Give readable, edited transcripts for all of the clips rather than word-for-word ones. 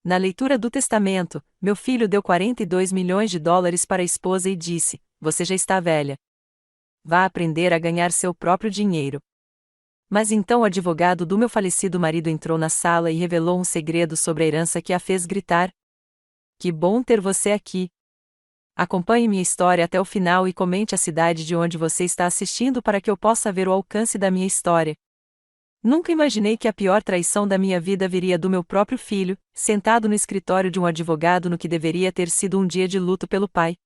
Na leitura do testamento, meu filho deu 42 milhões de dólares para a esposa e disse: "Você já está velha. Vá aprender a ganhar seu próprio dinheiro." Mas então o advogado do meu falecido marido entrou na sala e revelou um segredo sobre a herança que a fez gritar: "Que bom ter você aqui! Acompanhe minha história até o final e comente a cidade de onde você está assistindo para que eu possa ver o alcance da minha história." Nunca imaginei que a pior traição da minha vida viria do meu próprio filho, sentado no escritório de um advogado no que deveria ter sido um dia de luto pelo pai.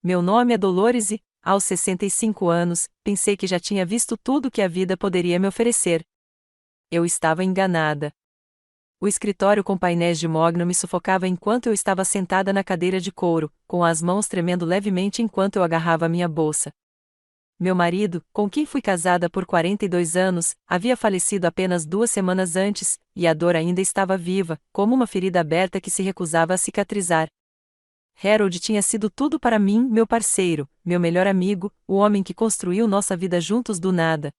Meu nome é Dolores e, aos 65 anos, pensei que já tinha visto tudo que a vida poderia me oferecer. Eu estava enganada. O escritório com painéis de mogno me sufocava enquanto eu estava sentada na cadeira de couro, com as mãos tremendo levemente enquanto eu agarrava minha bolsa. Meu marido, com quem fui casada por 42 anos, havia falecido apenas 2 semanas antes, e a dor ainda estava viva, como uma ferida aberta que se recusava a cicatrizar. Harold tinha sido tudo para mim, meu parceiro, meu melhor amigo, o homem que construiu nossa vida juntos do nada.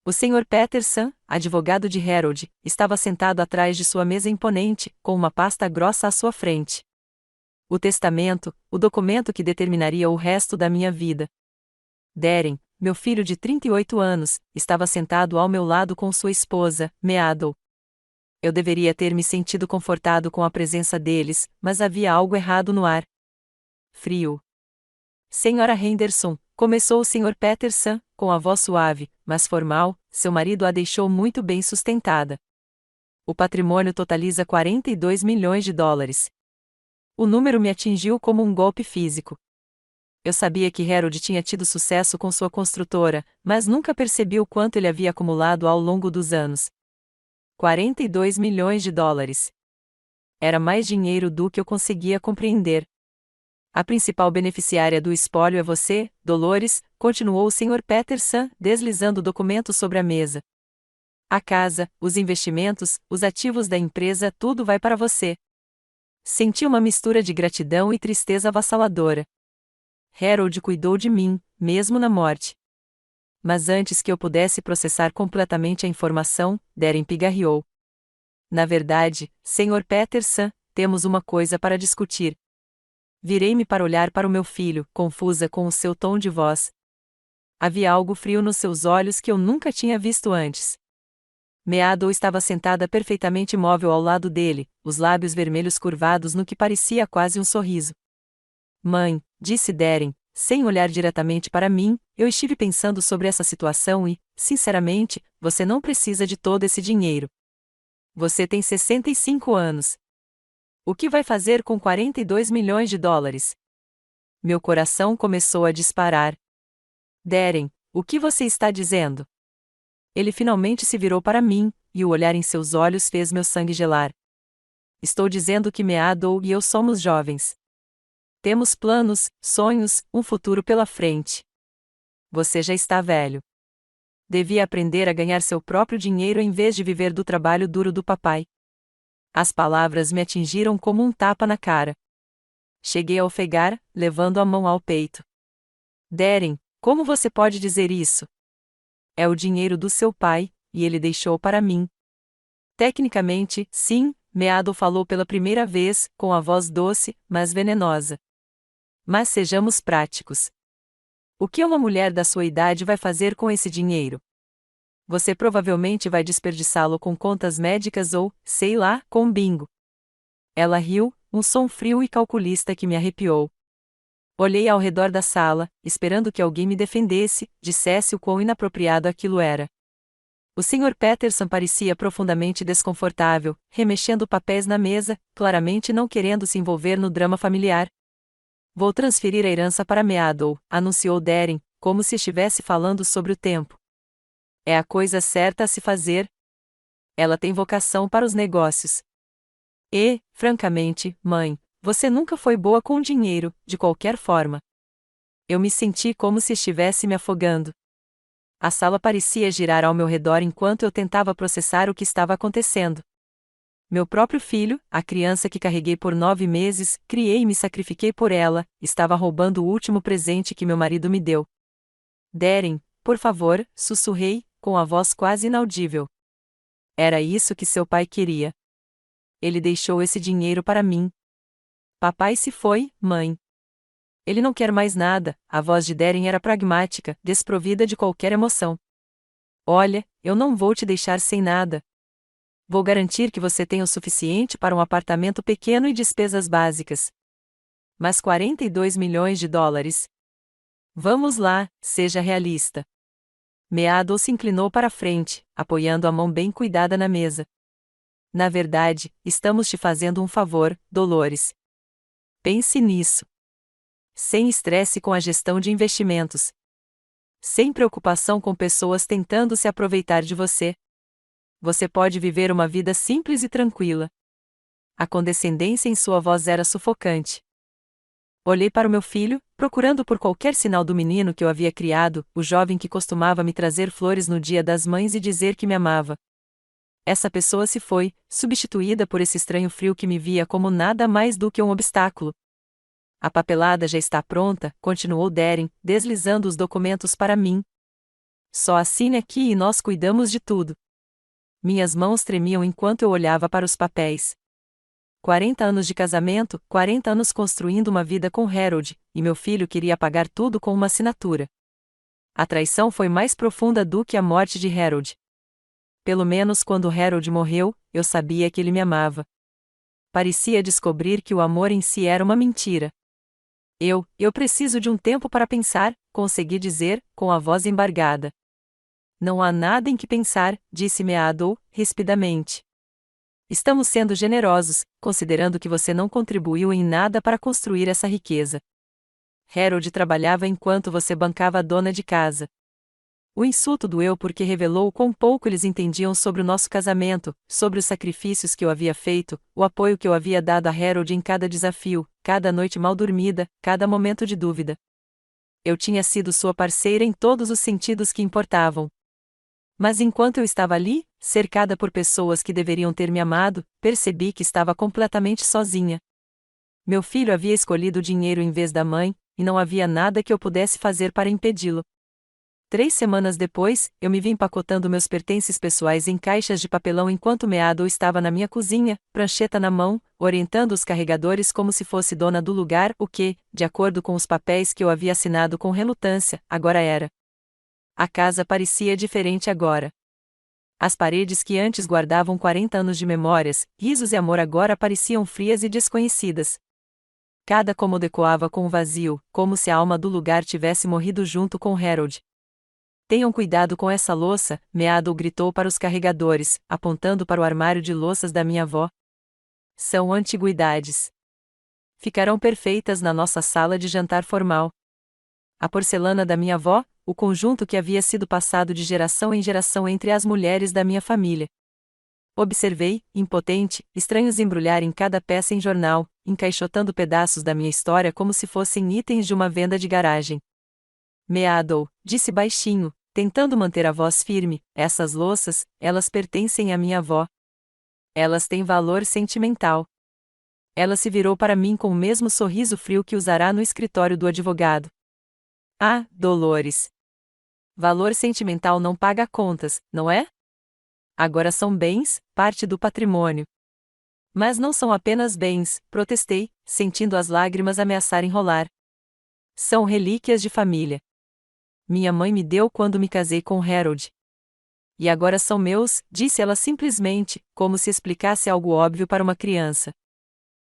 O Sr. Peterson, advogado de Harold, estava sentado atrás de sua mesa imponente, com uma pasta grossa à sua frente. O testamento, o documento que determinaria o resto da minha vida. Darren, meu filho de 38 anos, estava sentado ao meu lado com sua esposa, Meadow. Eu deveria ter me sentido confortado com a presença deles, mas havia algo errado no ar. Frio. "Senhora Henderson", começou o Sr. Peterson, com a voz suave, mas formal, "seu marido a deixou muito bem sustentada. O patrimônio totaliza 42 milhões de dólares. O número me atingiu como um golpe físico. Eu sabia que Harold tinha tido sucesso com sua construtora, mas nunca percebi o quanto ele havia acumulado ao longo dos anos. 42 milhões de dólares. Era mais dinheiro do que eu conseguia compreender. "A principal beneficiária do espólio é você, Dolores", continuou o Sr. Peterson, deslizando o documento sobre a mesa. "A casa, os investimentos, os ativos da empresa, tudo vai para você." Senti uma mistura de gratidão e tristeza avassaladora. Harold cuidou de mim, mesmo na morte. Mas antes que eu pudesse processar completamente a informação, Darren pigarreou. "Na verdade, Sr. Peterson, temos uma coisa para discutir." Virei-me para olhar para o meu filho, confusa com o seu tom de voz. Havia algo frio nos seus olhos que eu nunca tinha visto antes. Meadow estava sentada perfeitamente imóvel ao lado dele, os lábios vermelhos curvados no que parecia quase um sorriso. "Mãe", disse Darren, sem olhar diretamente para mim, "eu estive pensando sobre essa situação e, sinceramente, você não precisa de todo esse dinheiro. Você tem 65 anos. O que vai fazer com 42 milhões de dólares? Meu coração começou a disparar. "Darren, o que você está dizendo?" Ele finalmente se virou para mim, e o olhar em seus olhos fez meu sangue gelar. "Estou dizendo que Meadow e eu somos jovens. Temos planos, sonhos, um futuro pela frente. Você já está velho. Devia aprender a ganhar seu próprio dinheiro em vez de viver do trabalho duro do papai." As palavras me atingiram como um tapa na cara. Cheguei a ofegar, levando a mão ao peito. "Darren, como você pode dizer isso? É o dinheiro do seu pai, e ele deixou para mim." "Tecnicamente, sim", Meadow falou pela primeira vez, com a voz doce, mas venenosa. "Mas sejamos práticos. O que uma mulher da sua idade vai fazer com esse dinheiro? Você provavelmente vai desperdiçá-lo com contas médicas ou, sei lá, com bingo." Ela riu, um som frio e calculista que me arrepiou. Olhei ao redor da sala, esperando que alguém me defendesse, dissesse o quão inapropriado aquilo era. O Sr. Peterson parecia profundamente desconfortável, remexendo papéis na mesa, claramente não querendo se envolver no drama familiar. "Vou transferir a herança para Meadow", anunciou Darren, como se estivesse falando sobre o tempo. "É a coisa certa a se fazer. Ela tem vocação para os negócios. E, francamente, mãe, você nunca foi boa com dinheiro, de qualquer forma." Eu me senti como se estivesse me afogando. A sala parecia girar ao meu redor enquanto eu tentava processar o que estava acontecendo. Meu próprio filho, a criança que carreguei por 9 meses, criei e me sacrifiquei por ela, estava roubando o último presente que meu marido me deu. "Darren, por favor", sussurrei, com a voz quase inaudível. "Era isso que seu pai queria." ele deixou esse dinheiro para mim. Papai se foi, mãe. Ele não quer mais nada. A voz de Darren era pragmática, desprovida de qualquer emoção. Olha, eu não vou te deixar sem nada. Vou garantir que você tenha o suficiente para um apartamento pequeno e despesas básicas. Mas 42 milhões de dólares. Vamos lá, seja realista. Meadow se inclinou para a frente, apoiando a mão bem cuidada na mesa. Na verdade, estamos te fazendo um favor, Dolores. Pense nisso. Sem estresse com a gestão de investimentos. Sem preocupação com pessoas tentando se aproveitar de você. Você pode viver uma vida simples e tranquila. A condescendência em sua voz era sufocante. Olhei para o meu filho, procurando por qualquer sinal do menino que eu havia criado, o jovem que costumava me trazer flores no Dia das Mães e dizer que me amava. Essa pessoa se foi, substituída por esse estranho frio que me via como nada mais do que um obstáculo. A papelada já está pronta, continuou Darren, deslizando os documentos para mim. Só assine aqui e nós cuidamos de tudo. Minhas mãos tremiam enquanto eu olhava para os papéis. 40 anos de casamento, 40 anos construindo uma vida com Harold, e meu filho queria pagar tudo com uma assinatura. A traição foi mais profunda do que a morte de Harold. Pelo menos quando Harold morreu, eu sabia que ele me amava. Parecia descobrir que o amor em si era uma mentira. Eu preciso de um tempo para pensar, consegui dizer, com a voz embargada. Não há nada em que pensar, disse Meadow, rispidamente. Estamos sendo generosos, considerando que você não contribuiu em nada para construir essa riqueza. Harold trabalhava enquanto você bancava a dona de casa. O insulto doeu porque revelou o quão pouco eles entendiam sobre o nosso casamento, sobre os sacrifícios que eu havia feito, o apoio que eu havia dado a Harold em cada desafio, cada noite mal dormida, cada momento de dúvida. Eu tinha sido sua parceira em todos os sentidos que importavam. Mas enquanto eu estava ali, cercada por pessoas que deveriam ter me amado, percebi que estava completamente sozinha. Meu filho havia escolhido o dinheiro em vez da mãe, e não havia nada que eu pudesse fazer para impedi-lo. 3 semanas depois, eu me vi empacotando meus pertences pessoais em caixas de papelão enquanto Meadow estava na minha cozinha, prancheta na mão, orientando os carregadores como se fosse dona do lugar, o que, de acordo com os papéis que eu havia assinado com relutância, agora era. A casa parecia diferente agora. As paredes que antes guardavam 40 anos de memórias, risos e amor agora pareciam frias e desconhecidas. Cada cômodo ecoava com um vazio, como se a alma do lugar tivesse morrido junto com Harold. Tenham cuidado com essa louça, Meadow gritou para os carregadores, apontando para o armário de louças da minha avó. São antiguidades. Ficarão perfeitas na nossa sala de jantar formal. A porcelana da minha avó, o conjunto que havia sido passado de geração em geração entre as mulheres da minha família. Observei, impotente, estranhos embrulharem cada peça em jornal, encaixotando pedaços da minha história como se fossem itens de uma venda de garagem. Meadow, disse baixinho, tentando manter a voz firme, essas louças, elas pertencem à minha avó. Elas têm valor sentimental. Ela se virou para mim com o mesmo sorriso frio que usará no escritório do advogado. Ah, Dolores. Valor sentimental não paga contas, não é? Agora são bens, parte do patrimônio. Mas não são apenas bens, protestei, sentindo as lágrimas ameaçarem rolar. São relíquias de família. Minha mãe me deu quando me casei com Harold. E agora são meus, disse ela simplesmente, como se explicasse algo óbvio para uma criança.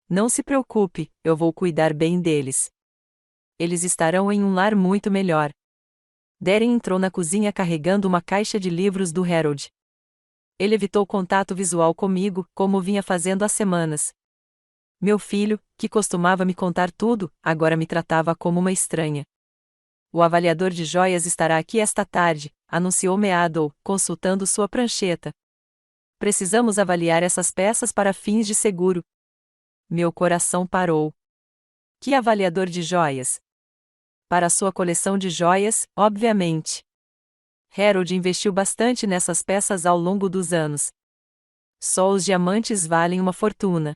Não se preocupe, eu vou cuidar bem deles. Eles estarão em um lar muito melhor. Darren entrou na cozinha carregando uma caixa de livros do Harold. Ele evitou contato visual comigo, como vinha fazendo há semanas. Meu filho, que costumava me contar tudo, agora me tratava como uma estranha. O avaliador de joias estará aqui esta tarde, anunciou Meadow, consultando sua prancheta. Precisamos avaliar essas peças para fins de seguro. Meu coração parou. Que avaliador de joias? Para sua coleção de joias, obviamente. Harold investiu bastante nessas peças ao longo dos anos. Só os diamantes valem uma fortuna.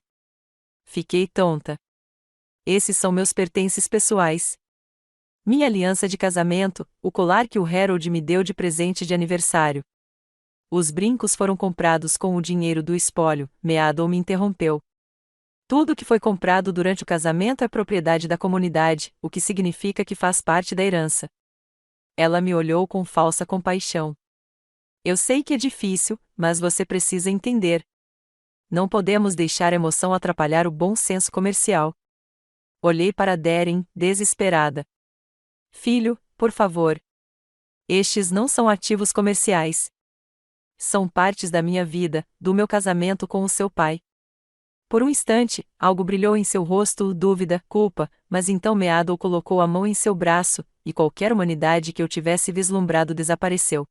Fiquei tonta. Esses são meus pertences pessoais. Minha aliança de casamento, o colar que o Harold me deu de presente de aniversário. Os brincos foram comprados com o dinheiro do espólio, Meadow me interrompeu. Tudo que foi comprado durante o casamento é propriedade da comunidade, o que significa que faz parte da herança. Ela me olhou com falsa compaixão. Eu sei que é difícil, mas você precisa entender. Não podemos deixar a emoção atrapalhar o bom senso comercial. Olhei para Darren, desesperada. Filho, por favor. Estes não são ativos comerciais. São partes da minha vida, do meu casamento com o seu pai. Por um instante, algo brilhou em seu rosto, dúvida, culpa, mas então Meadow colocou a mão em seu braço, e qualquer humanidade que eu tivesse vislumbrado desapareceu.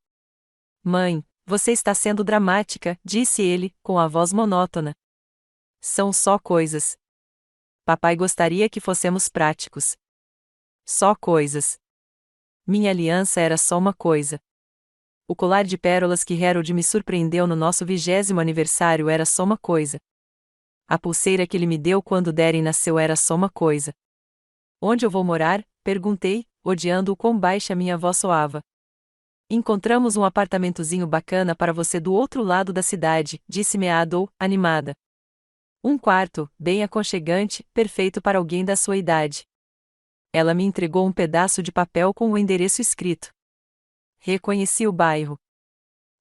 Mãe, você está sendo dramática, disse ele, com a voz monótona. São só coisas. Papai gostaria que fossemos práticos. Só coisas. Minha aliança era só uma coisa. O colar de pérolas que Harold me surpreendeu no nosso 20º aniversário era só uma coisa. A pulseira que ele me deu quando Darren nasceu era só uma coisa. Onde eu vou morar? Perguntei, odiando o quão baixa minha voz soava. Encontramos um apartamentozinho bacana para você do outro lado da cidade, disse Meadow, animada. Um quarto, bem aconchegante, perfeito para alguém da sua idade. Ela me entregou um pedaço de papel com o endereço escrito. Reconheci o bairro.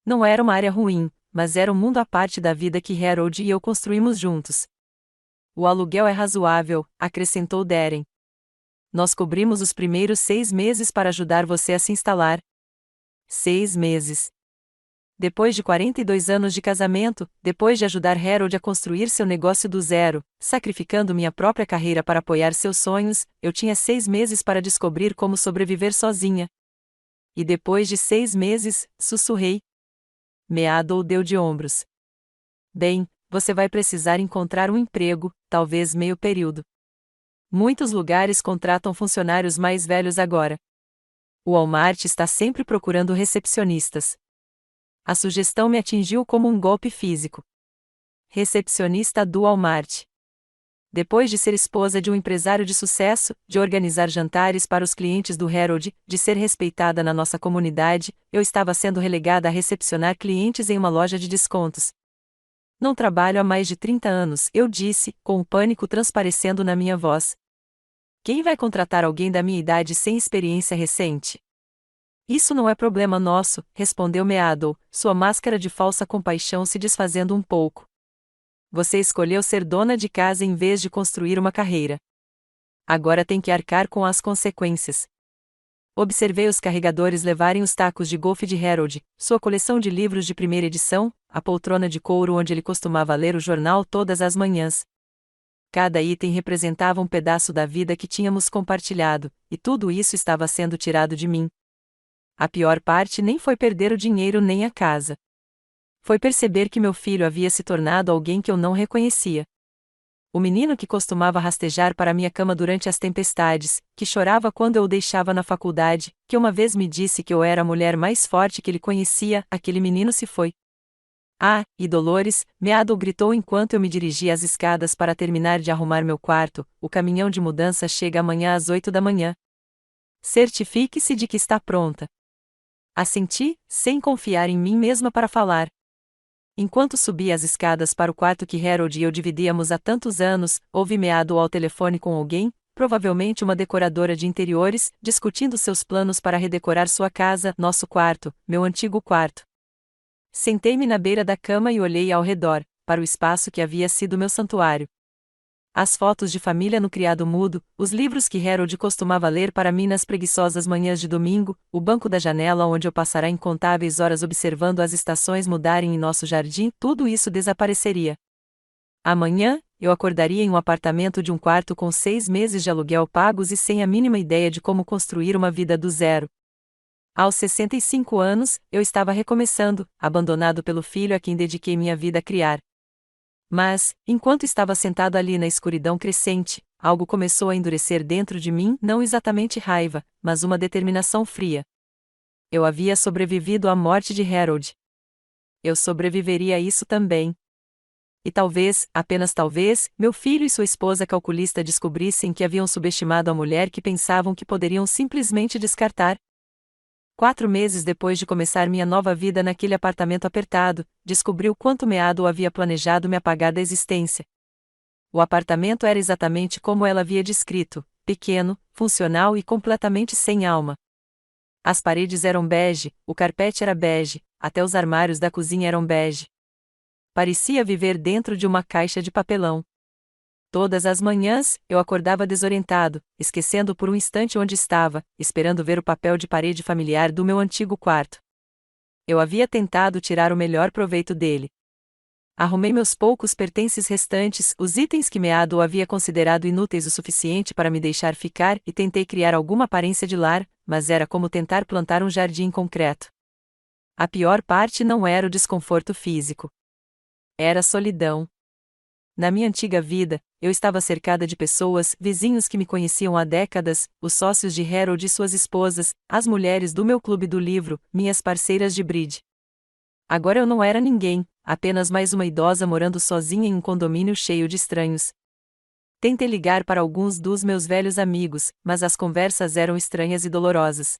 Não era uma área ruim, mas era um mundo à parte da vida que Harold e eu construímos juntos. O aluguel é razoável, acrescentou Darren. Nós cobrimos os primeiros 6 meses para ajudar você a se instalar. 6 meses. Depois de 42 anos de casamento, depois de ajudar Harold a construir seu negócio do zero, sacrificando minha própria carreira para apoiar seus sonhos, eu tinha 6 meses para descobrir como sobreviver sozinha. E depois de 6 meses, sussurrei. Meadow deu de ombros. Bem, você vai precisar encontrar um emprego, talvez meio período. Muitos lugares contratam funcionários mais velhos agora. O Walmart está sempre procurando recepcionistas. A sugestão me atingiu como um golpe físico. Recepcionista do Walmart. Depois de ser esposa de um empresário de sucesso, de organizar jantares para os clientes do Harold, de ser respeitada na nossa comunidade, eu estava sendo relegada a recepcionar clientes em uma loja de descontos. Não trabalho há mais de 30 anos, eu disse, com o pânico transparecendo na minha voz. Quem vai contratar alguém da minha idade sem experiência recente? Isso não é problema nosso, respondeu Meadow, sua máscara de falsa compaixão se desfazendo um pouco. Você escolheu ser dona de casa em vez de construir uma carreira. Agora tem que arcar com as consequências. Observei os carregadores levarem os tacos de golfe de Harold, sua coleção de livros de primeira edição, a poltrona de couro onde ele costumava ler o jornal todas as manhãs. Cada item representava um pedaço da vida que tínhamos compartilhado, e tudo isso estava sendo tirado de mim. A pior parte nem foi perder o dinheiro nem a casa. Foi perceber que meu filho havia se tornado alguém que eu não reconhecia. O menino que costumava rastejar para minha cama durante as tempestades, que chorava quando eu o deixava na faculdade, que uma vez me disse que eu era a mulher mais forte que ele conhecia, aquele menino se foi. Ah, e Dolores, Meadow gritou enquanto eu me dirigia às escadas para terminar de arrumar meu quarto, o caminhão de mudança chega amanhã às 8 da manhã. Certifique-se de que está pronta. Assenti, sem confiar em mim mesma para falar. Enquanto subia as escadas para o quarto que Harold e eu dividíamos há tantos anos, ouvi Meadow ao telefone com alguém, provavelmente uma decoradora de interiores, discutindo seus planos para redecorar sua casa, nosso quarto, meu antigo quarto. Sentei-me na beira da cama e olhei ao redor, para o espaço que havia sido meu santuário. As fotos de família no criado mudo, os livros que Harold costumava ler para mim nas preguiçosas manhãs de domingo, o banco da janela onde eu passara incontáveis horas observando as estações mudarem em nosso jardim, tudo isso desapareceria. Amanhã, eu acordaria em um apartamento de um quarto com 6 meses de aluguel pagos e sem a mínima ideia de como construir uma vida do zero. Aos 65 anos, eu estava recomeçando, abandonado pelo filho a quem dediquei minha vida a criar. Mas, enquanto estava sentado ali na escuridão crescente, algo começou a endurecer dentro de mim, não exatamente raiva, mas uma determinação fria. Eu havia sobrevivido à morte de Harold. Eu sobreviveria a isso também. E talvez, apenas talvez, meu filho e sua esposa calculista descobrissem que haviam subestimado a mulher que pensavam que poderiam simplesmente descartar. 4 meses depois de começar minha nova vida naquele apartamento apertado, descobri o quanto Meadow havia planejado me apagar da existência. O apartamento era exatamente como ela havia descrito: pequeno, funcional e completamente sem alma. As paredes eram bege, o carpete era bege, até os armários da cozinha eram bege. Parecia viver dentro de uma caixa de papelão. Todas as manhãs, eu acordava desorientado, esquecendo por um instante onde estava, esperando ver o papel de parede familiar do meu antigo quarto. Eu havia tentado tirar o melhor proveito dele. Arrumei meus poucos pertences restantes, os itens que Meadow havia considerado inúteis o suficiente para me deixar ficar, e tentei criar alguma aparência de lar, mas era como tentar plantar um jardim concreto. A pior parte não era o desconforto físico. Era a solidão. Na minha antiga vida, eu estava cercada de pessoas, vizinhos que me conheciam há décadas, os sócios de Harold e suas esposas, as mulheres do meu clube do livro, minhas parceiras de bridge. Agora eu não era ninguém, apenas mais uma idosa morando sozinha em um condomínio cheio de estranhos. Tentei ligar para alguns dos meus velhos amigos, mas as conversas eram estranhas e dolorosas.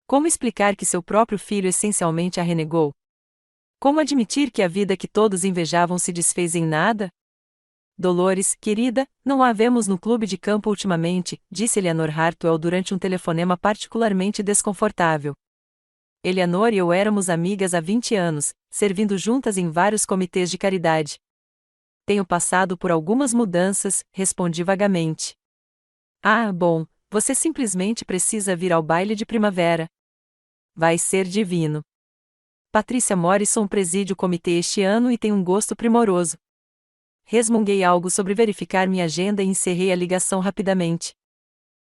Como explicar que seu próprio filho essencialmente a renegou? Como admitir que a vida que todos invejavam se desfez em nada? Dolores, querida, não a vemos no clube de campo ultimamente, disse Eleanor Hartwell durante um telefonema particularmente desconfortável. Eleanor e eu éramos amigas há 20 anos, servindo juntas em vários comitês de caridade. Tenho passado por algumas mudanças, respondi vagamente. Ah, bom, você simplesmente precisa vir ao baile de primavera. Vai ser divino. Patrícia Morrison preside o comitê este ano e tem um gosto primoroso. Resmunguei algo sobre verificar minha agenda e encerrei a ligação rapidamente.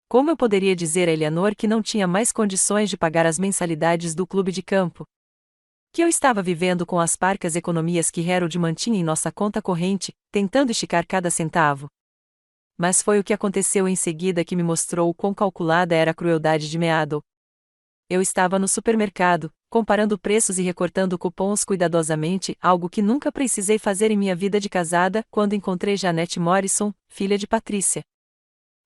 Como eu poderia dizer a Eleanor que não tinha mais condições de pagar as mensalidades do clube de campo? Que eu estava vivendo com as parcas economias que Harold mantinha em nossa conta corrente, tentando esticar cada centavo. Mas foi o que aconteceu em seguida que me mostrou o quão calculada era a crueldade de Meadow. Eu estava no supermercado, comparando preços e recortando cupons cuidadosamente, algo que nunca precisei fazer em minha vida de casada, quando encontrei Janete Morrison, filha de Patrícia.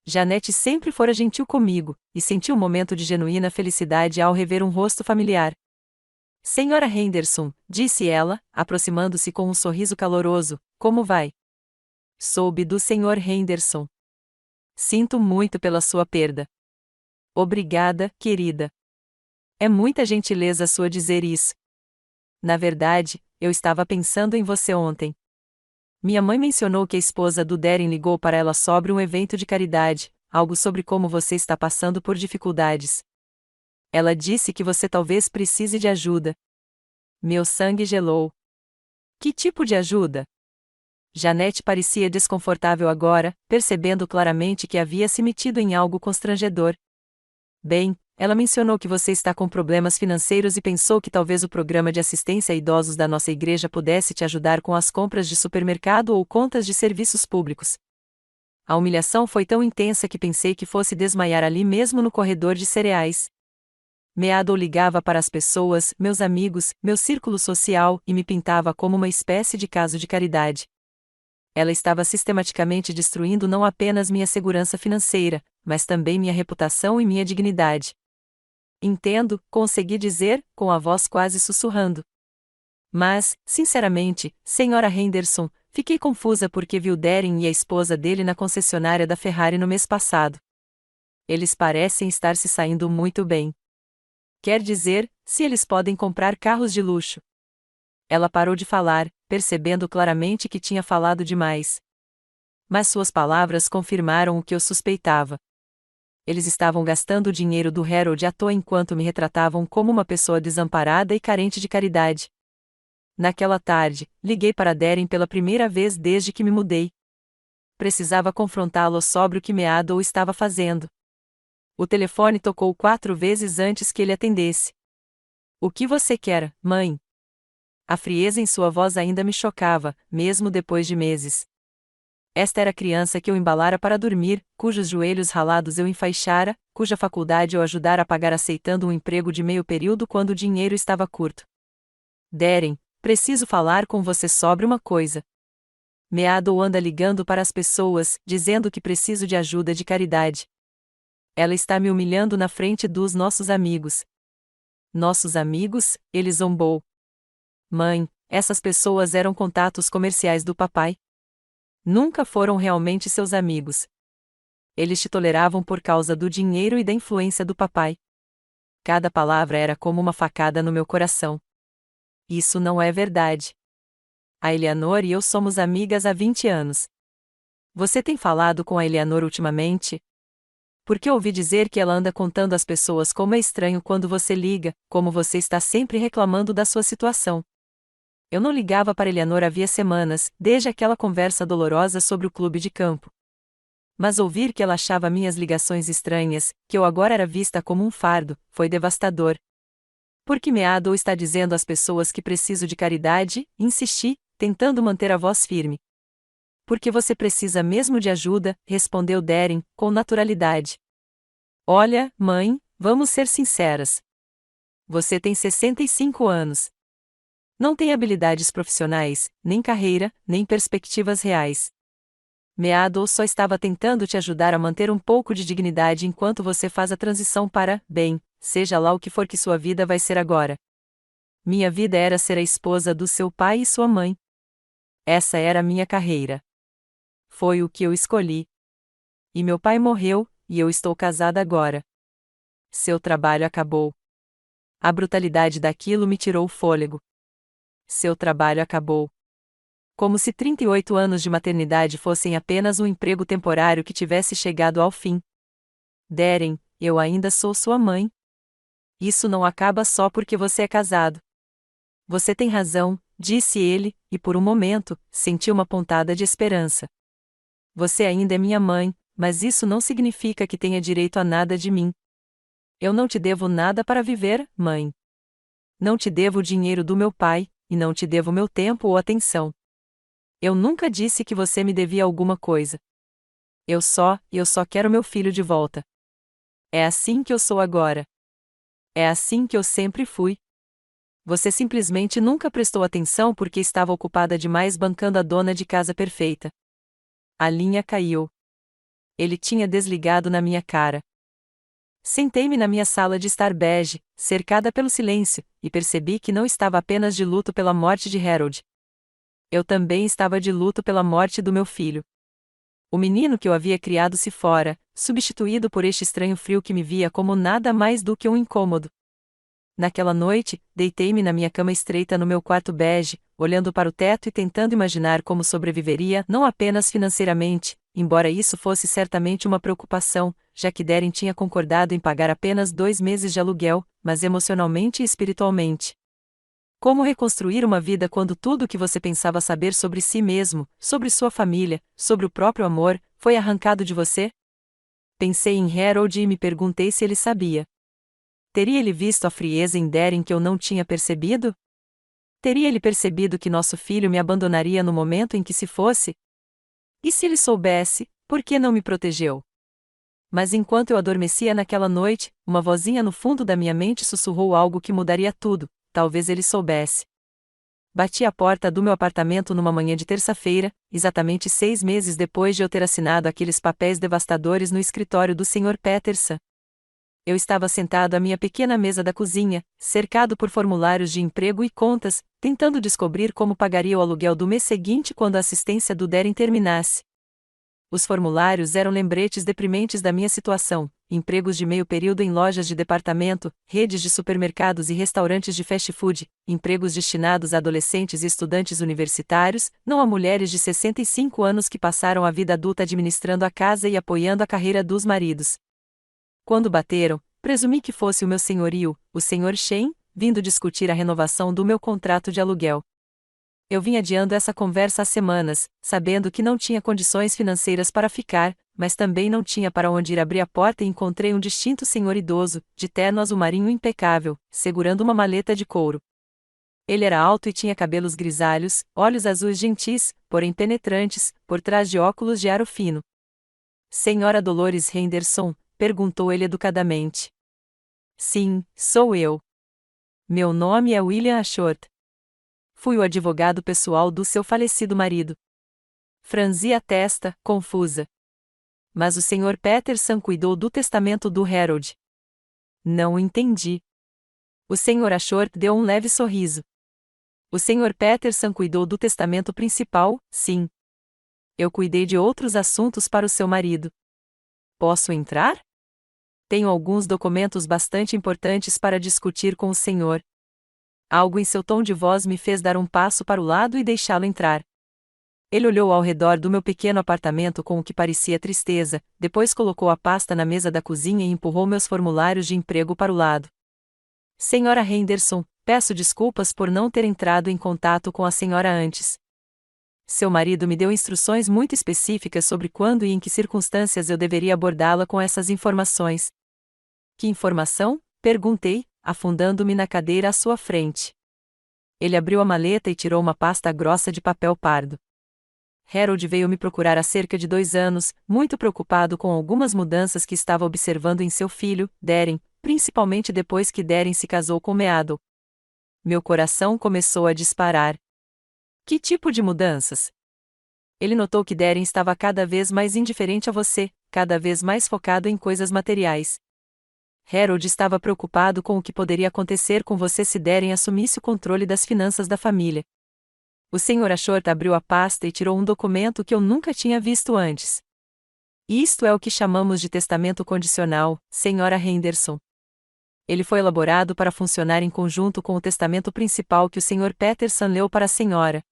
Janete sempre fora gentil comigo, e senti um momento de genuína felicidade ao rever um rosto familiar. Senhora Henderson, disse ela, aproximando-se com um sorriso caloroso, como vai? Soube do Sr. Henderson. Sinto muito pela sua perda. Obrigada, querida. É muita gentileza sua dizer isso. Na verdade, eu estava pensando em você ontem. Minha mãe mencionou que a esposa do Darren ligou para ela sobre um evento de caridade, algo sobre como você está passando por dificuldades. Ela disse que você talvez precise de ajuda. Meu sangue gelou. Que tipo de ajuda? Janete parecia desconfortável agora, percebendo claramente que havia se metido em algo constrangedor. Bem, ela mencionou que você está com problemas financeiros e pensou que talvez o programa de assistência a idosos da nossa igreja pudesse te ajudar com as compras de supermercado ou contas de serviços públicos. A humilhação foi tão intensa que pensei que fosse desmaiar ali mesmo no corredor de cereais. Meadow ligava para as pessoas, meus amigos, meu círculo social, e me pintava como uma espécie de caso de caridade. Ela estava sistematicamente destruindo não apenas minha segurança financeira, mas também minha reputação e minha dignidade. Entendo, consegui dizer, com a voz quase sussurrando. Mas, sinceramente, Sra. Henderson, fiquei confusa porque vi o Darren e a esposa dele na concessionária da Ferrari no mês passado. Eles parecem estar se saindo muito bem. Quer dizer, se eles podem comprar carros de luxo. Ela parou de falar, percebendo claramente que tinha falado demais. Mas suas palavras confirmaram o que eu suspeitava. Eles estavam gastando o dinheiro do Harold à toa enquanto me retratavam como uma pessoa desamparada e carente de caridade. Naquela tarde, liguei para Darren pela primeira vez desde que me mudei. Precisava confrontá-lo sobre o que Meadow estava fazendo. O telefone tocou 4 vezes antes que ele atendesse. O que você quer, mãe? A frieza em sua voz ainda me chocava, mesmo depois de meses. Esta era a criança que eu embalara para dormir, cujos joelhos ralados eu enfaixara, cuja faculdade eu ajudara a pagar aceitando um emprego de meio período quando o dinheiro estava curto. Darren, preciso falar com você sobre uma coisa. Meadow anda ligando para as pessoas, dizendo que preciso de ajuda de caridade. Ela está me humilhando na frente dos nossos amigos. nossos amigos, ele zombou. Mãe, essas pessoas eram contatos comerciais do papai. Nunca foram realmente seus amigos. Eles te toleravam por causa do dinheiro e da influência do papai. Cada palavra era como uma facada no meu coração. Isso não é verdade. A Eleanor e eu somos amigas há 20 anos. Você tem falado com a Eleanor ultimamente? Porque ouvi dizer que ela anda contando às pessoas como é estranho quando você liga, como você está sempre reclamando da sua situação. Eu não ligava para Eleanor havia semanas, desde aquela conversa dolorosa sobre o clube de campo. Mas ouvir que ela achava minhas ligações estranhas, que eu agora era vista como um fardo, foi devastador. Porque meado ou está dizendo às pessoas que preciso de caridade, insisti, tentando manter a voz firme. Porque você precisa mesmo de ajuda, respondeu Darren, com naturalidade. Olha, mãe, vamos ser sinceras. Você tem 65 anos. Não tem habilidades profissionais, nem carreira, nem perspectivas reais. Meado só estava tentando te ajudar a manter um pouco de dignidade enquanto você faz a transição para, bem, seja lá o que for que sua vida vai ser agora. Minha vida era ser a esposa do seu pai e sua mãe. Essa era a minha carreira. Foi o que eu escolhi. E meu pai morreu, e eu estou casada agora. Seu trabalho acabou. A brutalidade daquilo me tirou o fôlego. Seu trabalho acabou. Como se 38 anos de maternidade fossem apenas um emprego temporário que tivesse chegado ao fim. Darren, eu ainda sou sua mãe. Isso não acaba só porque você é casado. Você tem razão, disse ele, e por um momento, senti uma pontada de esperança. Você ainda é minha mãe, mas isso não significa que tenha direito a nada de mim. Eu não te devo nada para viver, mãe. Não te devo o dinheiro do meu pai, e não te devo meu tempo ou atenção. Eu nunca disse que você me devia alguma coisa. Eu só quero meu filho de volta. É assim que eu sou agora. É assim que eu sempre fui. Você simplesmente nunca prestou atenção porque estava ocupada demais bancando a dona de casa perfeita. A linha caiu. Ele tinha desligado na minha cara. Sentei-me na minha sala de estar bege, cercada pelo silêncio, e percebi que não estava apenas de luto pela morte de Harold. Eu também estava de luto pela morte do meu filho. O menino que eu havia criado se fora, substituído por este estranho frio que me via como nada mais do que um incômodo. Naquela noite, deitei-me na minha cama estreita no meu quarto bege, olhando para o teto e tentando imaginar como sobreviveria não apenas financeiramente, embora isso fosse certamente uma preocupação, já que Darren tinha concordado em pagar apenas 2 meses de aluguel, mas emocionalmente e espiritualmente. Como reconstruir uma vida quando tudo o que você pensava saber sobre si mesmo, sobre sua família, sobre o próprio amor, foi arrancado de você? Pensei em Harold e me perguntei se ele sabia. Teria ele visto a frieza em Darren que eu não tinha percebido? Teria ele percebido que nosso filho me abandonaria no momento em que se fosse? E se ele soubesse, por que não me protegeu? Mas enquanto eu adormecia naquela noite, uma vozinha no fundo da minha mente sussurrou algo que mudaria tudo, talvez ele soubesse. Bati à porta do meu apartamento numa manhã de terça-feira, exatamente 6 meses depois de eu ter assinado aqueles papéis devastadores no escritório do Sr. Peterson. Eu estava sentado à minha pequena mesa da cozinha, cercado por formulários de emprego e contas, tentando descobrir como pagaria o aluguel do mês seguinte quando a assistência do Darren terminasse. Os formulários eram lembretes deprimentes da minha situação: empregos de meio período em lojas de departamento, redes de supermercados e restaurantes de fast food, empregos destinados a adolescentes e estudantes universitários, não a mulheres de 65 anos que passaram a vida adulta administrando a casa e apoiando a carreira dos maridos. Quando bateram, presumi que fosse o meu senhorio, o Sr. Shane, vindo discutir a renovação do meu contrato de aluguel. Eu vim adiando essa conversa há semanas, sabendo que não tinha condições financeiras para ficar, mas também não tinha para onde ir. Abri a porta e encontrei um distinto senhor idoso, de terno azul marinho impecável, segurando uma maleta de couro. Ele era alto e tinha cabelos grisalhos, olhos azuis gentis, porém penetrantes, por trás de óculos de aro fino. Senhora Dolores Henderson? Perguntou ele educadamente. Sim, sou eu. Meu nome é William Ashworth. Fui o advogado pessoal do seu falecido marido. Franzi a testa, confusa. Mas o Sr. Peterson cuidou do testamento do Harold. Não entendi. O Sr. Ashworth deu um leve sorriso. O Sr. Peterson cuidou do testamento principal, sim. Eu cuidei de outros assuntos para o seu marido. Posso entrar? Tenho alguns documentos bastante importantes para discutir com o senhor. Algo em seu tom de voz me fez dar um passo para o lado e deixá-lo entrar. Ele olhou ao redor do meu pequeno apartamento com o que parecia tristeza, depois colocou a pasta na mesa da cozinha e empurrou meus formulários de emprego para o lado. Senhora Henderson, peço desculpas por não ter entrado em contato com a senhora antes. Seu marido me deu instruções muito específicas sobre quando e em que circunstâncias eu deveria abordá-la com essas informações. Que informação? Perguntei, afundando-me na cadeira à sua frente. Ele abriu a maleta e tirou uma pasta grossa de papel pardo. Harold veio me procurar há cerca de 2 anos, muito preocupado com algumas mudanças que estava observando em seu filho, Darren, principalmente depois que Darren se casou com Meadow. Meu coração começou a disparar. Que tipo de mudanças? Ele notou que Darren estava cada vez mais indiferente a você, cada vez mais focado em coisas materiais. Harold estava preocupado com o que poderia acontecer com você se Darren assumisse o controle das finanças da família. O Sr. Ashworth abriu a pasta e tirou um documento que eu nunca tinha visto antes. Isto é o que chamamos de testamento condicional, Sra. Henderson. Ele foi elaborado para funcionar em conjunto com o testamento principal que o Sr. Peterson leu para a senhora.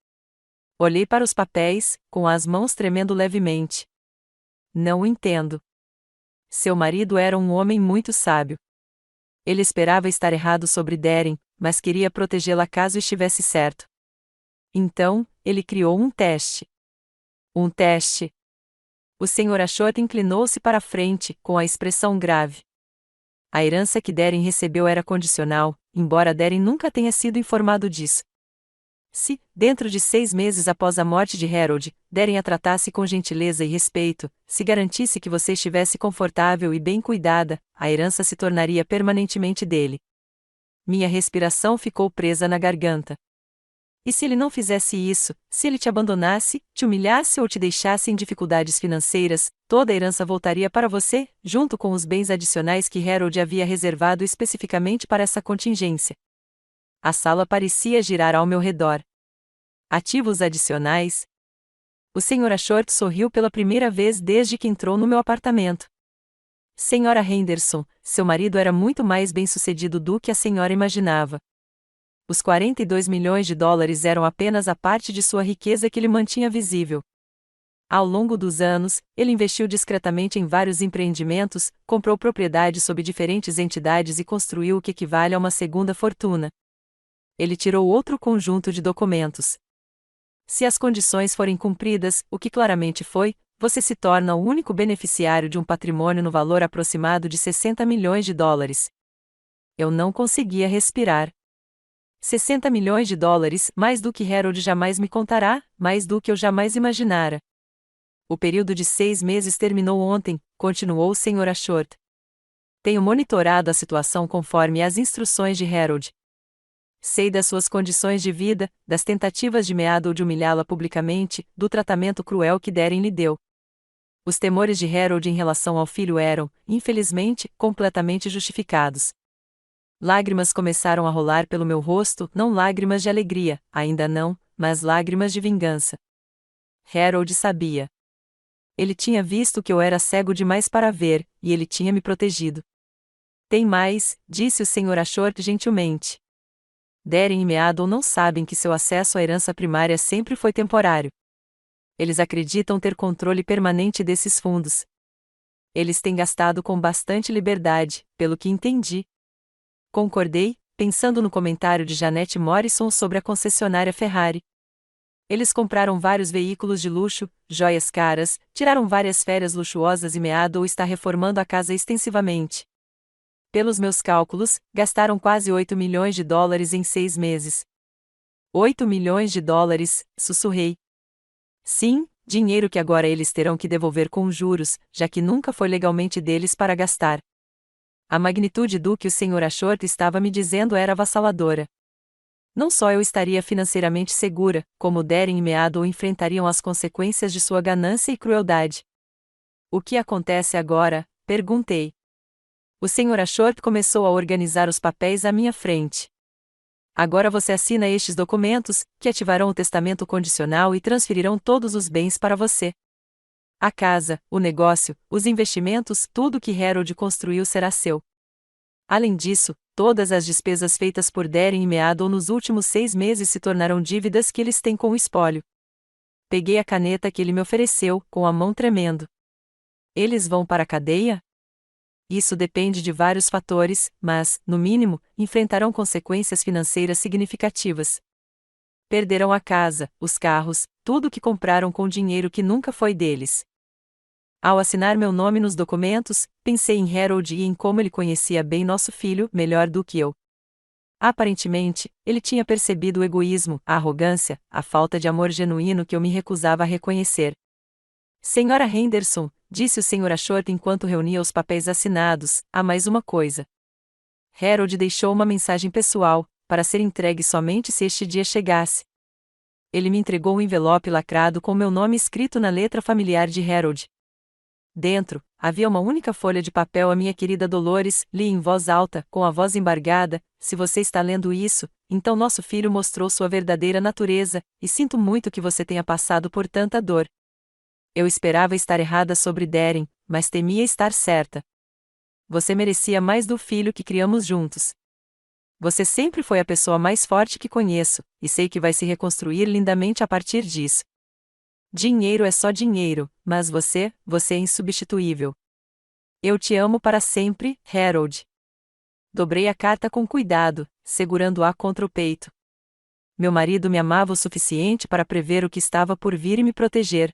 Olhei para os papéis, com as mãos tremendo levemente. Não entendo. Seu marido era um homem muito sábio. Ele esperava estar errado sobre Darren, mas queria protegê-la caso estivesse certo. Então, ele criou um teste. Um teste. O Sr. Ashworth inclinou-se para a frente, com a expressão grave. A herança que Darren recebeu era condicional, embora Darren nunca tenha sido informado disso. Se, dentro de 6 meses após a morte de Harold, Darren a tratasse com gentileza e respeito, se garantisse que você estivesse confortável e bem cuidada, a herança se tornaria permanentemente dele. Minha respiração ficou presa na garganta. E se ele não fizesse isso, se ele te abandonasse, te humilhasse ou te deixasse em dificuldades financeiras, toda a herança voltaria para você, junto com os bens adicionais que Harold havia reservado especificamente para essa contingência. A sala parecia girar ao meu redor. Ativos adicionais? O Sr. Ashworth sorriu pela primeira vez desde que entrou no meu apartamento. Sra. Henderson, seu marido era muito mais bem-sucedido do que a senhora imaginava. Os 42 milhões de dólares eram apenas a parte de sua riqueza que lhe mantinha visível. Ao longo dos anos, ele investiu discretamente em vários empreendimentos, comprou propriedades sob diferentes entidades e construiu o que equivale a uma segunda fortuna. Ele tirou outro conjunto de documentos. Se as condições forem cumpridas, o que claramente foi, você se torna o único beneficiário de um patrimônio no valor aproximado de 60 milhões de dólares. Eu não conseguia respirar. 60 milhões de dólares, mais do que Harold jamais me contará, mais do que eu jamais imaginara. O período de 6 meses terminou ontem, continuou o Sr. Ashworth. Tenho monitorado a situação conforme as instruções de Harold. Sei das suas condições de vida, das tentativas de Meadow de humilhá-la publicamente, do tratamento cruel que Darren lhe deu. Os temores de Harold em relação ao filho eram, infelizmente, completamente justificados. Lágrimas começaram a rolar pelo meu rosto, não lágrimas de alegria, ainda não, mas lágrimas de vingança. Harold sabia. Ele tinha visto que eu era cego demais para ver, e ele tinha me protegido. Tem mais, disse o Sr. Ashworth gentilmente. Darren e Meadow não sabem que seu acesso à herança primária sempre foi temporário. Eles acreditam ter controle permanente desses fundos. Eles têm gastado com bastante liberdade, pelo que entendi. Concordei, pensando no comentário de Janette Morrison sobre a concessionária Ferrari. Eles compraram vários veículos de luxo, joias caras, tiraram várias férias luxuosas e Meadow está reformando a casa extensivamente. Pelos meus cálculos, gastaram quase 8 milhões de dólares em 6 meses. 8 milhões de dólares, sussurrei. Sim, dinheiro que agora eles terão que devolver com juros, já que nunca foi legalmente deles para gastar. A magnitude do que o Sr. Ashworth estava me dizendo era avassaladora. Não só eu estaria financeiramente segura, como Darren e Meadow enfrentariam as consequências de sua ganância e crueldade. O que acontece agora? Perguntei. O Sr. Ashworth começou a organizar os papéis à minha frente. Agora você assina estes documentos, que ativarão o testamento condicional e transferirão todos os bens para você. A casa, o negócio, os investimentos, tudo que Harold construiu será seu. Além disso, todas as despesas feitas por Darren e Meadow nos últimos 6 meses se tornarão dívidas que eles têm com o espólio. Peguei a caneta que ele me ofereceu, com a mão tremendo. Eles vão para a cadeia? Isso depende de vários fatores, mas, no mínimo, enfrentarão consequências financeiras significativas. Perderão a casa, os carros, tudo o que compraram com dinheiro que nunca foi deles. Ao assinar meu nome nos documentos, pensei em Harold e em como ele conhecia bem nosso filho, melhor do que eu. Aparentemente, ele tinha percebido o egoísmo, a arrogância, a falta de amor genuíno que eu me recusava a reconhecer. Senhora Henderson, disse o Sr. Ashworth enquanto reunia os papéis assinados, há mais uma coisa. Harold deixou uma mensagem pessoal, para ser entregue somente se este dia chegasse. Ele me entregou um envelope lacrado com meu nome escrito na letra familiar de Harold. Dentro, havia uma única folha de papel. A minha querida Dolores, li em voz alta, com a voz embargada: se você está lendo isso, então nosso filho mostrou sua verdadeira natureza, e sinto muito que você tenha passado por tanta dor. Eu esperava estar errada sobre Darren, mas temia estar certa. Você merecia mais do filho que criamos juntos. Você sempre foi a pessoa mais forte que conheço, e sei que vai se reconstruir lindamente a partir disso. Dinheiro é só dinheiro, mas você é insubstituível. Eu te amo para sempre, Harold. Dobrei a carta com cuidado, segurando-a contra o peito. Meu marido me amava o suficiente para prever o que estava por vir e me proteger.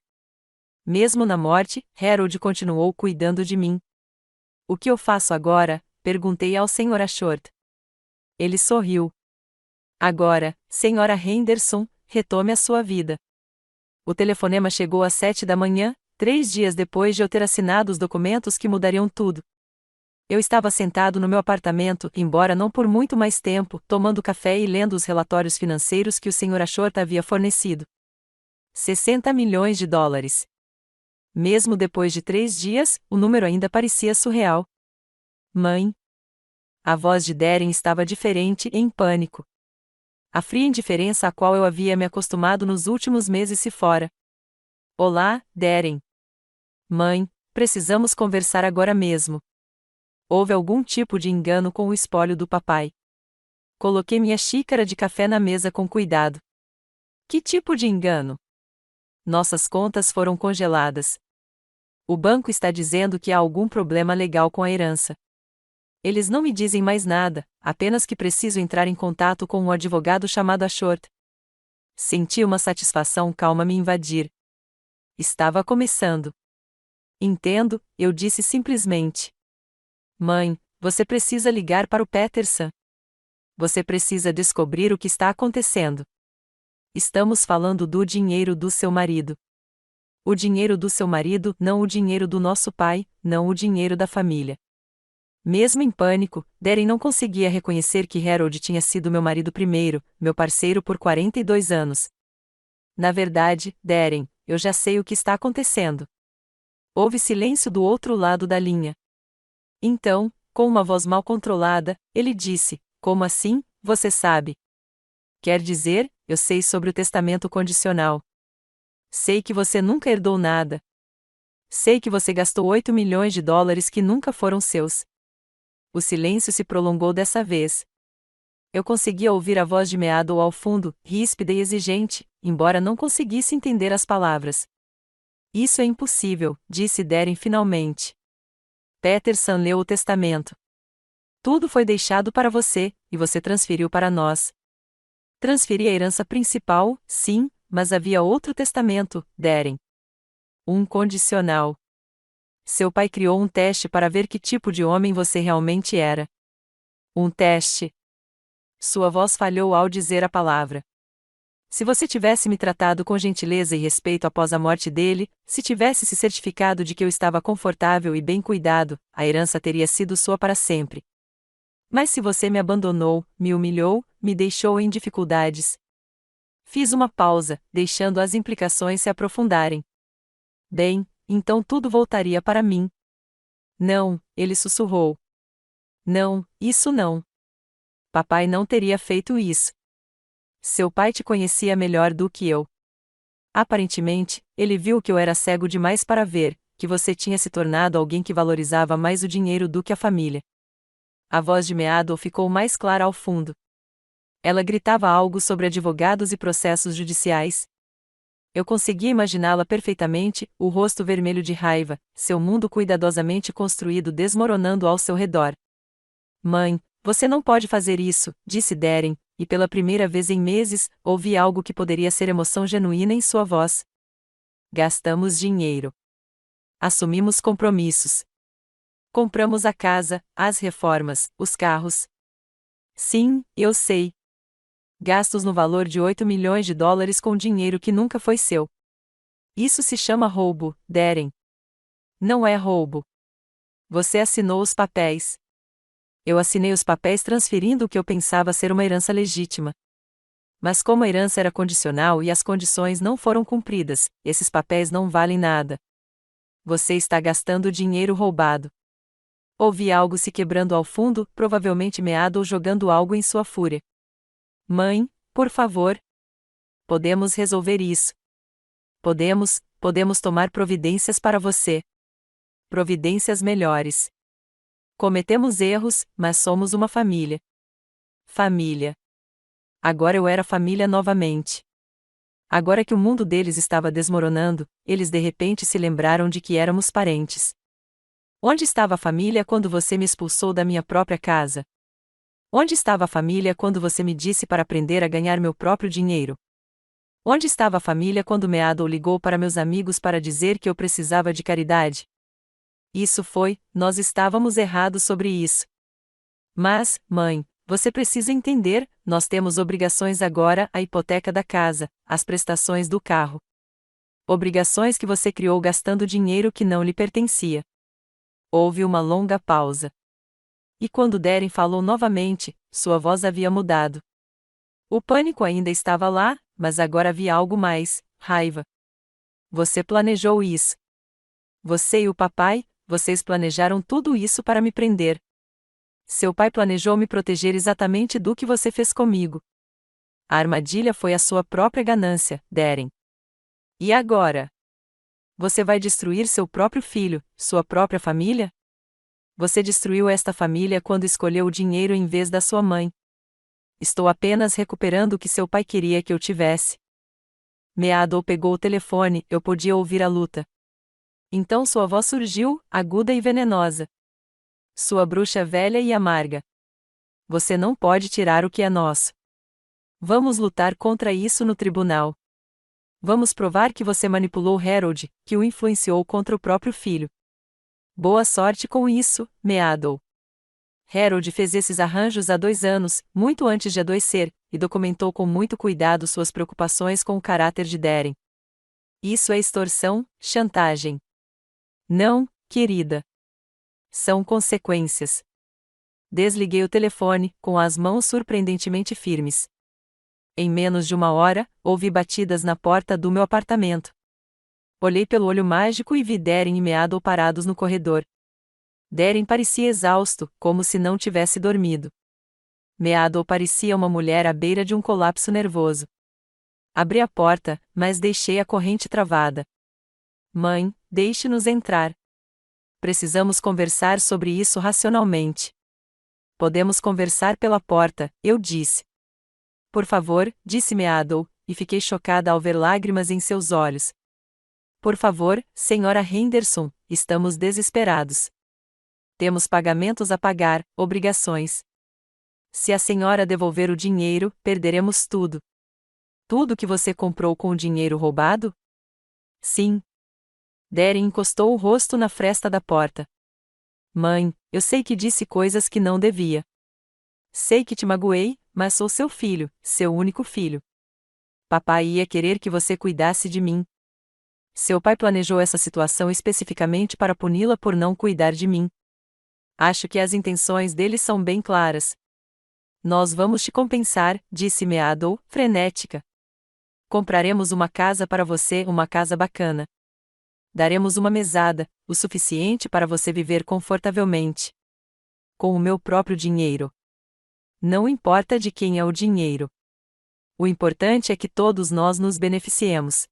Mesmo na morte, Harold continuou cuidando de mim. O que eu faço agora? Perguntei ao Sr. Ashworth. Ele sorriu. Agora, Sra. Henderson, retome a sua vida. O telefonema chegou às 7 da manhã, 3 dias depois de eu ter assinado os documentos que mudariam tudo. Eu estava sentado no meu apartamento, embora não por muito mais tempo, tomando café e lendo os relatórios financeiros que o Sr. Ashworth havia fornecido. 60 milhões de dólares. Mesmo depois de 3 dias, o número ainda parecia surreal. Mãe. A voz de Darren estava diferente, em pânico. A fria indiferença a qual eu havia me acostumado nos últimos meses se fora. Olá, Darren. Mãe, precisamos conversar agora mesmo. Houve algum tipo de engano com o espólio do papai. Coloquei minha xícara de café na mesa com cuidado. Que tipo de engano? Nossas contas foram congeladas. O banco está dizendo que há algum problema legal com a herança. Eles não me dizem mais nada, apenas que preciso entrar em contato com um advogado chamado Ashworth. Senti uma satisfação calma me invadir. Estava começando. Entendo, eu disse simplesmente. Mãe, você precisa ligar para o Peterson. Você precisa descobrir o que está acontecendo. Estamos falando do dinheiro do seu marido. O dinheiro do seu marido, não o dinheiro do nosso pai, não o dinheiro da família. Mesmo em pânico, Darren não conseguia reconhecer que Harold tinha sido meu marido primeiro, meu parceiro por 42 anos. Na verdade, Darren, eu já sei o que está acontecendo. Houve silêncio do outro lado da linha. Então, com uma voz mal controlada, ele disse: como assim, você sabe? Quer dizer, eu sei sobre o testamento condicional. Sei que você nunca herdou nada. Sei que você gastou 8 milhões de dólares que nunca foram seus. O silêncio se prolongou dessa vez. Eu conseguia ouvir a voz de Meadow ao fundo, ríspida e exigente, embora não conseguisse entender as palavras. Isso é impossível, disse Darren finalmente. Peterson leu o testamento. Tudo foi deixado para você, e você transferiu para nós. Transferi a herança principal, sim, mas havia outro testamento, Darren. Um condicional. Seu pai criou um teste para ver que tipo de homem você realmente era. Um teste. Sua voz falhou ao dizer a palavra. Se você tivesse me tratado com gentileza e respeito após a morte dele, se tivesse se certificado de que eu estava confortável e bem cuidado, a herança teria sido sua para sempre. Mas se você me abandonou, me humilhou, me deixou em dificuldades. Fiz uma pausa, deixando as implicações se aprofundarem. Bem, então tudo voltaria para mim. Não, ele sussurrou. Não, isso não. Papai não teria feito isso. Seu pai te conhecia melhor do que eu. Aparentemente, ele viu que eu era cego demais para ver que você tinha se tornado alguém que valorizava mais o dinheiro do que a família. A voz de Meadow ficou mais clara ao fundo. Ela gritava algo sobre advogados e processos judiciais. Eu conseguia imaginá-la perfeitamente, o rosto vermelho de raiva, seu mundo cuidadosamente construído desmoronando ao seu redor. Mãe, você não pode fazer isso, disse Darren, e pela primeira vez em meses, ouvi algo que poderia ser emoção genuína em sua voz. Gastamos dinheiro. Assumimos compromissos. Compramos a casa, as reformas, os carros. Sim, eu sei. Gastos no valor de 8 milhões de dólares com dinheiro que nunca foi seu. Isso se chama roubo, Darren. Não é roubo. Você assinou os papéis. Eu assinei os papéis transferindo o que eu pensava ser uma herança legítima. Mas como a herança era condicional e as condições não foram cumpridas, esses papéis não valem nada. Você está gastando dinheiro roubado. Ouvi algo se quebrando ao fundo, provavelmente Meadow jogando algo em sua fúria. Mãe, por favor. Podemos resolver isso. Podemos tomar providências para você. Providências melhores. Cometemos erros, mas somos uma família. Família. Agora eu era família novamente. Agora que o mundo deles estava desmoronando, eles de repente se lembraram de que éramos parentes. Onde estava a família quando você me expulsou da minha própria casa? Onde estava a família quando você me disse para aprender a ganhar meu próprio dinheiro? Onde estava a família quando Meadow ligou para meus amigos para dizer que eu precisava de caridade? Nós estávamos errados sobre isso. Mas, mãe, você precisa entender, nós temos obrigações agora, a hipoteca da casa, as prestações do carro. Obrigações que você criou gastando dinheiro que não lhe pertencia. Houve uma longa pausa. E quando Darren falou novamente, sua voz havia mudado. O pânico ainda estava lá, mas agora havia algo mais, raiva. Você planejou isso. Você e o papai, vocês planejaram tudo isso para me prender. Seu pai planejou me proteger exatamente do que você fez comigo. A armadilha foi a sua própria ganância, Darren. E agora? Você vai destruir seu próprio filho, sua própria família? Você destruiu esta família quando escolheu o dinheiro em vez da sua mãe. Estou apenas recuperando o que seu pai queria que eu tivesse. Meadow pegou o telefone, eu podia ouvir a luta. Então sua voz surgiu, aguda e venenosa. Sua bruxa velha e amarga. Você não pode tirar o que é nosso. Vamos lutar contra isso no tribunal. Vamos provar que você manipulou Harold, que o influenciou contra o próprio filho. Boa sorte com isso, Meadow. Harold fez esses arranjos há 2 anos, muito antes de adoecer, e documentou com muito cuidado suas preocupações com o caráter de Darren. Isso é extorsão, chantagem. Não, querida. São consequências. Desliguei o telefone, com as mãos surpreendentemente firmes. Em menos de 1 hora, ouvi batidas na porta do meu apartamento. Olhei pelo olho mágico e vi Darren e Meadow parados no corredor. Darren parecia exausto, como se não tivesse dormido. Meadow parecia uma mulher à beira de um colapso nervoso. Abri a porta, mas deixei a corrente travada. Mãe, deixe-nos entrar. Precisamos conversar sobre isso racionalmente. Podemos conversar pela porta, eu disse. Por favor, disse Meadow, e fiquei chocada ao ver lágrimas em seus olhos. Por favor, senhora Henderson, estamos desesperados. Temos pagamentos a pagar, obrigações. Se a senhora devolver o dinheiro, perderemos tudo. Tudo que você comprou com o dinheiro roubado? Sim. Darren encostou o rosto na fresta da porta. Mãe, eu sei que disse coisas que não devia. Sei que te magoei, mas sou seu filho, seu único filho. Papai ia querer que você cuidasse de mim. Seu pai planejou essa situação especificamente para puni-la por não cuidar de mim. Acho que as intenções dele são bem claras. Nós vamos te compensar, disse Meadow, frenética. Compraremos uma casa para você, uma casa bacana. Daremos uma mesada, o suficiente para você viver confortavelmente. com o meu próprio dinheiro. Não importa de quem é o dinheiro. O importante é que todos nós nos beneficiemos.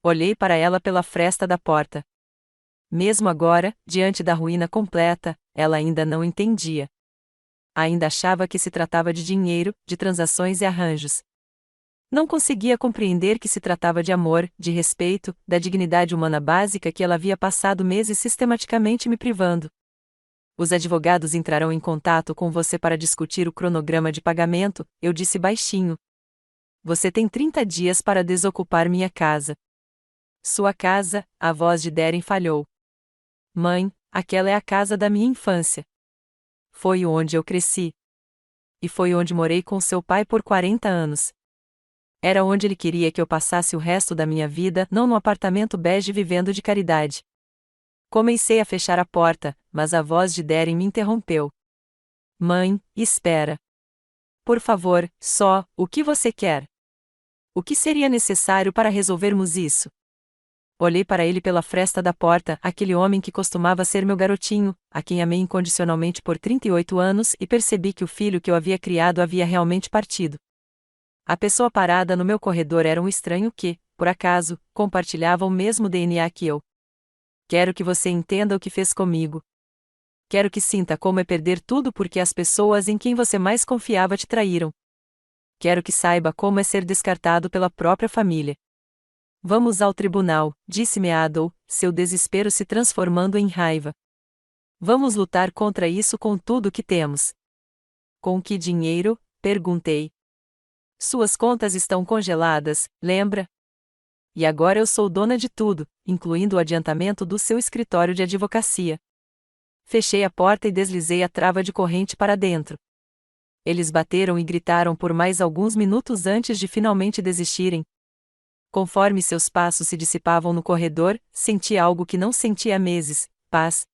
Olhei para ela pela fresta da porta. Mesmo agora, diante da ruína completa, ela ainda não entendia. Ainda achava que se tratava de dinheiro, de transações e arranjos. Não conseguia compreender que se tratava de amor, de respeito, da dignidade humana básica que ela havia passado meses sistematicamente me privando. Os advogados entrarão em contato com você para discutir o cronograma de pagamento, eu disse baixinho. Você tem 30 dias para desocupar minha casa. Sua casa, a voz de Darren falhou. Mãe, aquela é a casa da minha infância. Foi onde eu cresci. E foi onde morei com seu pai por 40 anos. Era onde ele queria que eu passasse o resto da minha vida, não no apartamento bege vivendo de caridade. Comecei a fechar a porta, mas a voz de Darren me interrompeu. Mãe, espera. Por favor, só, o que você quer? O que seria necessário para resolvermos isso? Olhei para ele pela fresta da porta, aquele homem que costumava ser meu garotinho, a quem amei incondicionalmente por 38 anos, e percebi que o filho que eu havia criado havia realmente partido. A pessoa parada no meu corredor era um estranho que, por acaso, compartilhava o mesmo DNA que eu. Quero que você entenda o que fez comigo. Quero que sinta como é perder tudo porque as pessoas em quem você mais confiava te traíram. Quero que saiba como é ser descartado pela própria família. Vamos ao tribunal, disse Meadow, seu desespero se transformando em raiva. Vamos lutar contra isso com tudo o que temos. Com que dinheiro? Perguntei. Suas contas estão congeladas, lembra? E agora eu sou dona de tudo, incluindo o adiantamento do seu escritório de advocacia. Fechei a porta e deslizei a trava de corrente para dentro. Eles bateram e gritaram por mais alguns minutos antes de finalmente desistirem. Conforme seus passos se dissipavam no corredor, senti algo que não sentia há meses: paz.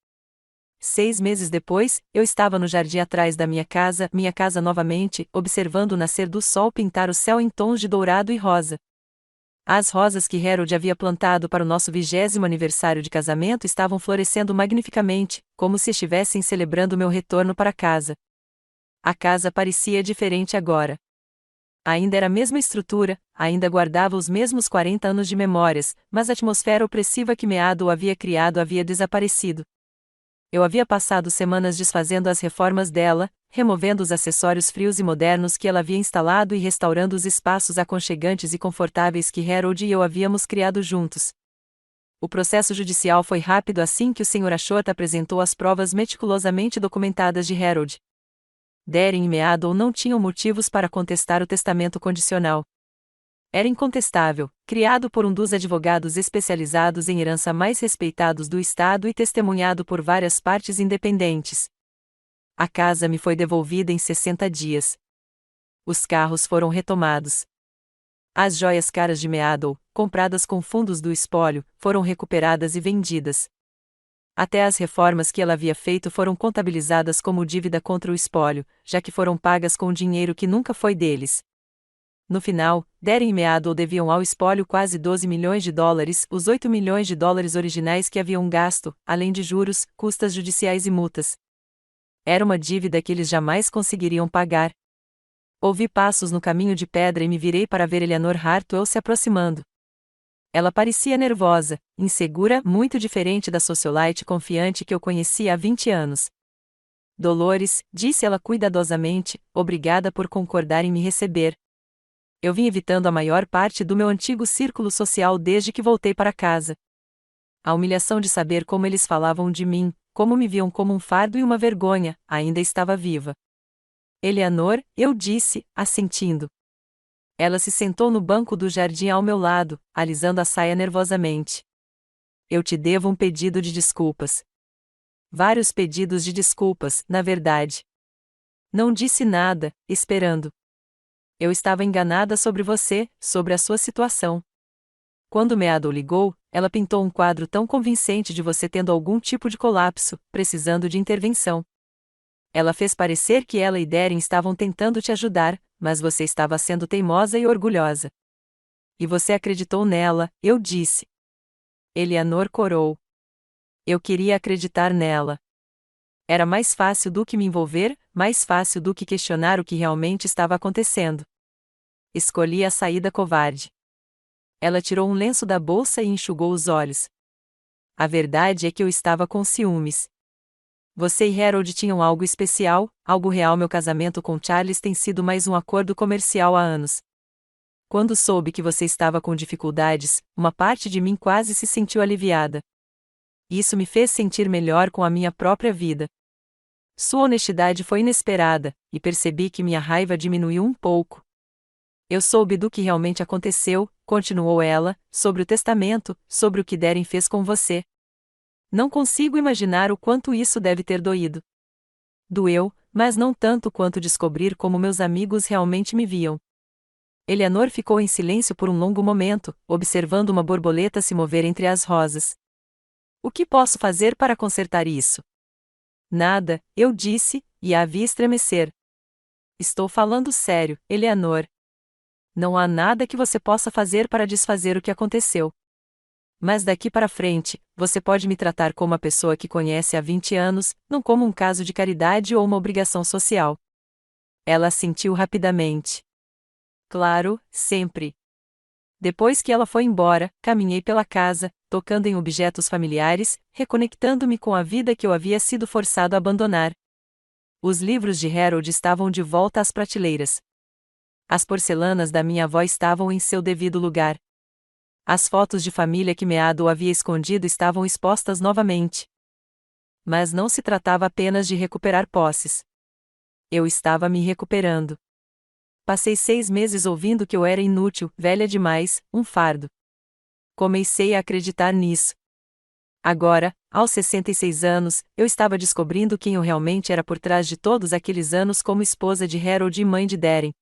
6 meses depois, eu estava no jardim atrás da minha casa novamente, observando o nascer do sol pintar o céu em tons de dourado e rosa. As rosas que Harold havia plantado para o nosso 20º aniversário de casamento estavam florescendo magnificamente, como se estivessem celebrando meu retorno para casa. A casa parecia diferente agora. Ainda era a mesma estrutura, ainda guardava os mesmos 40 anos de memórias, mas a atmosfera opressiva que Meadow havia criado havia desaparecido. Eu havia passado semanas desfazendo as reformas dela, removendo os acessórios frios e modernos que ela havia instalado e restaurando os espaços aconchegantes e confortáveis que Harold e eu havíamos criado juntos. O processo judicial foi rápido assim que o Sr. Ashworth apresentou as provas meticulosamente documentadas de Harold. Darren e Meadow não tinham motivos para contestar o testamento condicional. Era incontestável, criado por um dos advogados especializados em herança mais respeitados do estado e testemunhado por várias partes independentes. A casa me foi devolvida em 60 dias. Os carros foram retomados. As joias caras de Meadow, compradas com fundos do espólio, foram recuperadas e vendidas. Até as reformas que ela havia feito foram contabilizadas como dívida contra o espólio, já que foram pagas com dinheiro que nunca foi deles. No final, Darren e Meadow deviam ao espólio quase 12 milhões de dólares, os 8 milhões de dólares originais que haviam gasto, além de juros, custas judiciais e multas. Era uma dívida que eles jamais conseguiriam pagar. Ouvi passos no caminho de pedra e me virei para ver Eleanor Hartwell se aproximando. Ela parecia nervosa, insegura, muito diferente da socialite confiante que eu conhecia há 20 anos. Dolores, disse ela cuidadosamente, obrigada por concordar em me receber. Eu vim evitando a maior parte do meu antigo círculo social desde que voltei para casa. A humilhação de saber como eles falavam de mim, como me viam como um fardo e uma vergonha, ainda estava viva. Eleanor, eu disse, assentindo. Ela se sentou no banco do jardim ao meu lado, alisando a saia nervosamente. Eu te devo um pedido de desculpas. Vários pedidos de desculpas, na verdade. Não disse nada, esperando. Eu estava enganada sobre você, sobre a sua situação. Quando Meadow ligou, ela pintou um quadro tão convincente de você tendo algum tipo de colapso, precisando de intervenção. Ela fez parecer que ela e Darren estavam tentando te ajudar, mas você estava sendo teimosa e orgulhosa. E você acreditou nela, eu disse. Eleanor corou. Eu queria acreditar nela. Era mais fácil do que me envolver, mais fácil do que questionar o que realmente estava acontecendo. Escolhi a saída covarde. Ela tirou um lenço da bolsa e enxugou os olhos. A verdade é que eu estava com ciúmes. Você e Harold tinham algo especial, algo real. Meu casamento com Charles tem sido mais um acordo comercial há anos. Quando soube que você estava com dificuldades, uma parte de mim quase se sentiu aliviada. Isso me fez sentir melhor com a minha própria vida. Sua honestidade foi inesperada, e percebi que minha raiva diminuiu um pouco. Eu soube do que realmente aconteceu, continuou ela, sobre o testamento, sobre o que Darren fez com você. Não consigo imaginar o quanto isso deve ter doído. Doeu, mas não tanto quanto descobrir como meus amigos realmente me viam. Eleanor ficou em silêncio por um longo momento, observando uma borboleta se mover entre as rosas. O que posso fazer para consertar isso? Nada, eu disse, e a vi estremecer. Estou falando sério, Eleanor. Não há nada que você possa fazer para desfazer o que aconteceu. Mas daqui para frente, você pode me tratar como a pessoa que conhece há 20 anos, não como um caso de caridade ou uma obrigação social. Ela assentiu rapidamente. Claro, sempre. Depois que ela foi embora, caminhei pela casa, tocando em objetos familiares, reconectando-me com a vida que eu havia sido forçado a abandonar. Os livros de Harold estavam de volta às prateleiras. As porcelanas da minha avó estavam em seu devido lugar. As fotos de família que Meado havia escondido estavam expostas novamente. Mas não se tratava apenas de recuperar posses. Eu estava me recuperando. Passei 6 meses ouvindo que eu era inútil, velha demais, um fardo. Comecei a acreditar nisso. Agora, aos 66 anos, eu estava descobrindo quem eu realmente era por trás de todos aqueles anos como esposa de Harold e mãe de Darren.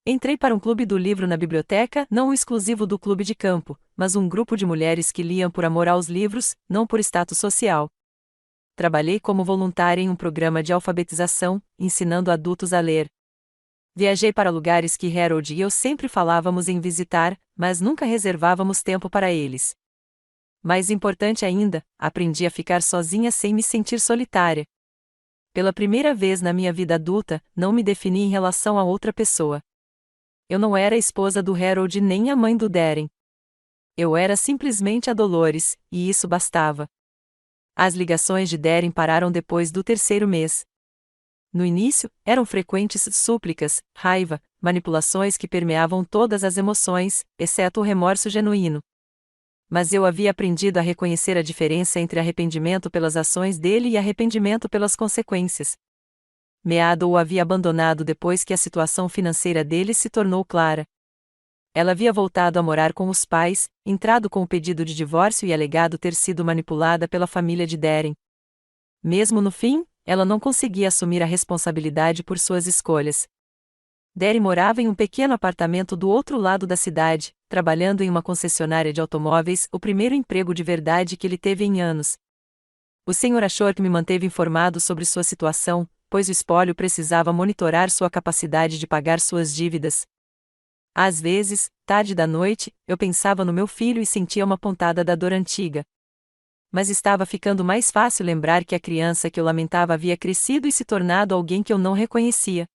Entrei para um clube do livro na biblioteca, não um exclusivo do clube de campo, mas um grupo de mulheres que liam por amor aos livros, não por status social. Trabalhei como voluntária em um programa de alfabetização, ensinando adultos a ler. Viajei para lugares que Harold e eu sempre falávamos em visitar, mas nunca reservávamos tempo para eles. Mais importante ainda, aprendi a ficar sozinha sem me sentir solitária. Pela primeira vez na minha vida adulta, não me defini em relação a outra pessoa. Eu não era a esposa do Harold nem a mãe do Darren. Eu era simplesmente a Dolores, e isso bastava. As ligações de Darren pararam depois do 3º mês. No início, eram frequentes súplicas, raiva, manipulações que permeavam todas as emoções, exceto o remorso genuíno. Mas eu havia aprendido a reconhecer a diferença entre arrependimento pelas ações dele e arrependimento pelas consequências. Meado o havia abandonado depois que a situação financeira dele se tornou clara. Ela havia voltado a morar com os pais, entrado com o pedido de divórcio e alegado ter sido manipulada pela família de Darren. Mesmo no fim, ela não conseguia assumir a responsabilidade por suas escolhas. Darren morava em um pequeno apartamento do outro lado da cidade, trabalhando em uma concessionária de automóveis, o primeiro emprego de verdade que ele teve em anos. O Sr. Ashworth me manteve informado sobre sua situação, pois o espólio precisava monitorar sua capacidade de pagar suas dívidas. Às vezes, tarde da noite, eu pensava no meu filho e sentia uma pontada da dor antiga. Mas estava ficando mais fácil lembrar que a criança que eu lamentava havia crescido e se tornado alguém que eu não reconhecia.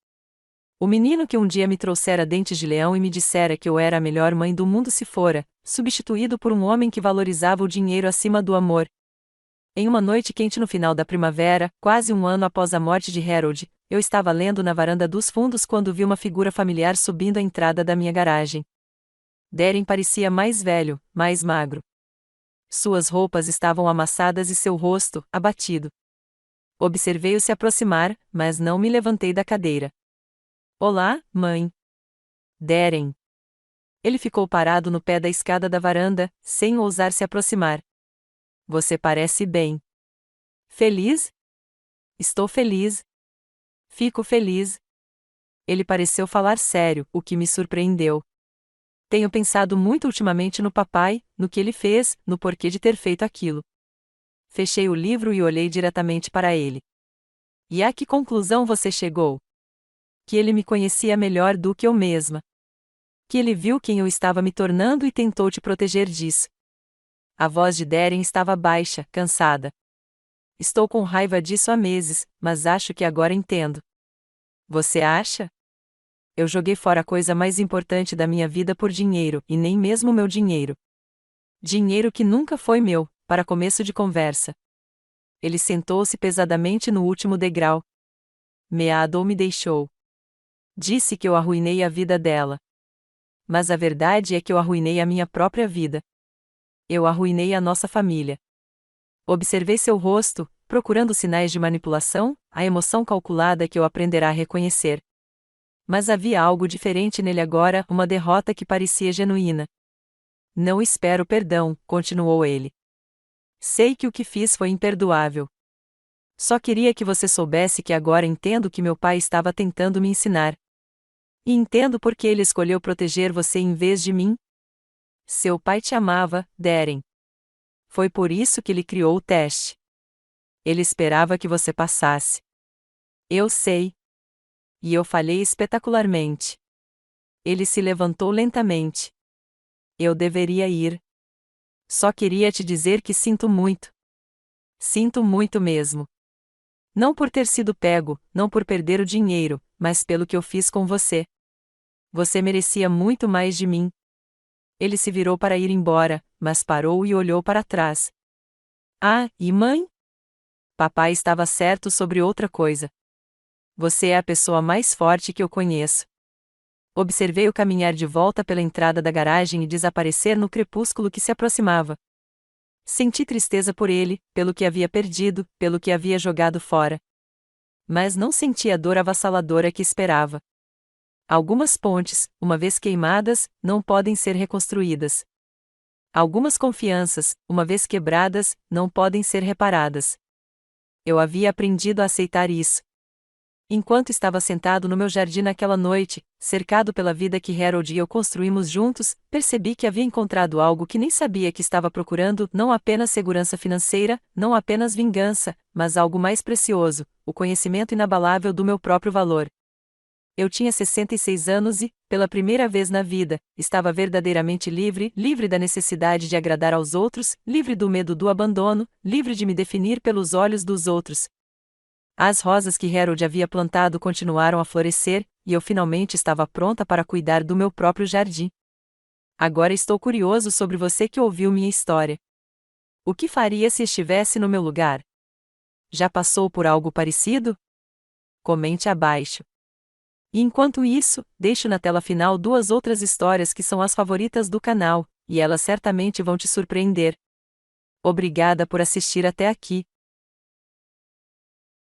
O menino que um dia me trouxera dentes de leão e me dissera que eu era a melhor mãe do mundo se fora, substituído por um homem que valorizava o dinheiro acima do amor. Em uma noite quente no final da primavera, quase um ano após a morte de Harold, eu estava lendo na varanda dos fundos quando vi uma figura familiar subindo a entrada da minha garagem. Darren parecia mais velho, mais magro. Suas roupas estavam amassadas e seu rosto, abatido. Observei-o se aproximar, mas não me levantei da cadeira. Olá, mãe. Darren. Ele ficou parado no pé da escada da varanda, sem ousar se aproximar. Você parece bem. Feliz? Estou feliz. Fico feliz. Ele pareceu falar sério, o que me surpreendeu. Tenho pensado muito ultimamente no papai, no que ele fez, no porquê de ter feito aquilo. Fechei o livro e olhei diretamente para ele. E a que conclusão você chegou? Que ele me conhecia melhor do que eu mesma. Que ele viu quem eu estava me tornando e tentou te proteger disso. A voz de Darren estava baixa, cansada. Estou com raiva disso há meses, mas acho que agora entendo. Você acha? Eu joguei fora a coisa mais importante da minha vida por dinheiro, e nem mesmo meu dinheiro. Dinheiro que nunca foi meu, para começo de conversa. Ele sentou-se pesadamente no último degrau. Meado me deixou. Disse que eu arruinei a vida dela. Mas a verdade é que eu arruinei a minha própria vida. Eu arruinei a nossa família. Observei seu rosto, procurando sinais de manipulação, a emoção calculada que eu aprenderá a reconhecer. Mas havia algo diferente nele agora, uma derrota que parecia genuína. Não espero perdão, continuou ele. Sei que o que fiz foi imperdoável. Só queria que você soubesse que agora entendo o que meu pai estava tentando me ensinar. E entendo por que ele escolheu proteger você em vez de mim. Seu pai te amava, Darren. Foi por isso que ele criou o teste. Ele esperava que você passasse. Eu sei. E eu falhei espetacularmente. Ele se levantou lentamente. Eu deveria ir. Só queria te dizer que sinto muito. Sinto muito mesmo. Não por ter sido pego, não por perder o dinheiro, mas pelo que eu fiz com você. Você merecia muito mais de mim. Ele se virou para ir embora, mas parou e olhou para trás. Ah, e mãe? Papai estava certo sobre outra coisa. Você é a pessoa mais forte que eu conheço. Observei-o caminhar de volta pela entrada da garagem e desaparecer no crepúsculo que se aproximava. Senti tristeza por ele, pelo que havia perdido, pelo que havia jogado fora. Mas não senti a dor avassaladora que esperava. Algumas pontes, uma vez queimadas, não podem ser reconstruídas. Algumas confianças, uma vez quebradas, não podem ser reparadas. Eu havia aprendido a aceitar isso. Enquanto estava sentado no meu jardim naquela noite, cercado pela vida que Harold e eu construímos juntos, percebi que havia encontrado algo que nem sabia que estava procurando, não apenas segurança financeira, não apenas vingança, mas algo mais precioso, o conhecimento inabalável do meu próprio valor. Eu tinha 66 anos e, pela primeira vez na vida, estava verdadeiramente livre, livre da necessidade de agradar aos outros, livre do medo do abandono, livre de me definir pelos olhos dos outros. As rosas que Harold havia plantado continuaram a florescer, e eu finalmente estava pronta para cuidar do meu próprio jardim. Agora estou curioso sobre você que ouviu minha história. O que faria se estivesse no meu lugar? Já passou por algo parecido? Comente abaixo. E enquanto isso, deixo na tela final 2 outras histórias que são as favoritas do canal, e elas certamente vão te surpreender. Obrigada por assistir até aqui.